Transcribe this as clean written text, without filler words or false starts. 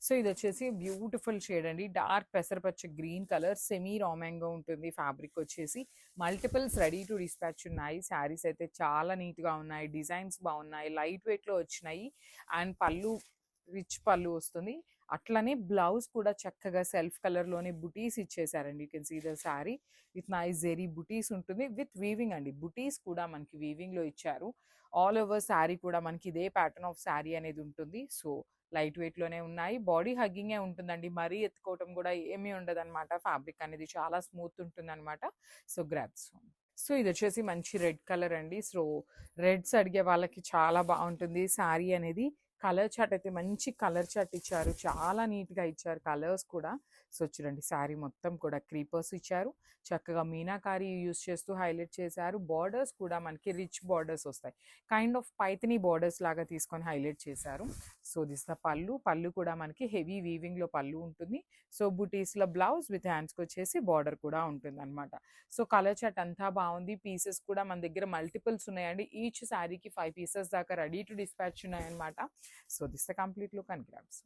So ఇదొచ్చేసి beautiful shade అండి. Dark పెసరపచ్చ green colour semi రామాంగో ఉంటుంది fabric వచ్చేసి. మల్టిపుల్స్ రెడీ టు డిస్పాచ్ ఉన్నాయి. శారీస్ అయితే చాలా నీట్‌గా ఉన్నాయి. డిజైన్స్ బాగున్నాయి. లైట్ వెయిట్‌లో వచ్చినాయి. అండ్ పళ్ళు రిచ్ పళ్ళు వస్తుంది. అట్లనే బ్లౌజ్ కూడా చక్కగా సెల్ఫ్ కలర్‌లోనే బుటీస్ ఇచ్చేసారండి. You can see the sari with nice zari butis ఉంటుంది. విత్ వీవింగ్ అండి. బుటీస్ కూడా మనకి వీవింగ్‌లో ఇచ్చారు. ఆల్ ఓవర్ శారీ కూడా మనకి ఇదే ప్యాటర్న్ ఆఫ్ శారీ అనేది ఉంటుంది. సో లైట్ వెయిట్‌లోనే ఉన్నాయి. బాడీ హగ్గింగే ఉంటుందండి. మరీ ఎత్తుకోవటం కూడా ఏమీ ఉండదనమాట. ఫ్యాబ్రిక్ అనేది చాలా స్మూత్ ఉంటుందనమాట. So grabs. సో ఇదొచ్చేసి మంచి రెడ్ కలర్ అండి. సో రెడ్స్ అడిగే వాళ్ళకి చాలా బాగుంటుంది శారీ అనేది. కలర్ చార్ట్ అయితే మంచి కలర్ చార్ట్ ఇచ్చారు. చాలా నీట్‌గా ఇచ్చారు కలర్స్ కూడా. సో చూడండి శారీ మొత్తం కూడా క్రీపర్స్ ఇచ్చారు. చక్కగా మీనాకారి యూజ్ చేస్తూ హైలైట్ చేశారు. బార్డర్స్ కూడా మనకి రిచ్ బార్డర్స్ వస్తాయి. కైండ్ ఆఫ్ పైథనీ బార్డర్స్ లాగా తీసుకొని హైలైట్ చేశారు. సో దిస్ ద పళ్ళు. పళ్ళు కూడా మనకి హెవీ వీవింగ్‌లో పళ్ళు ఉంటుంది. సో బుటీస్‌లో బ్లౌజ్ విత్ హ్యాండ్స్‌కి వచ్చేసి బార్డర్ కూడా ఉంటుందన్నమాట. సో కలర్ చార్ట్ అంతా బాగుంది. పీసెస్ కూడా మన దగ్గర మల్టిపుల్స్ ఉన్నాయండి. ఈచ్ శారీకి 5 పీసెస్ దాకా రెడీ టు డిస్పాచ్ ఉన్నాయన్నమాట. So this the complete look and grabs.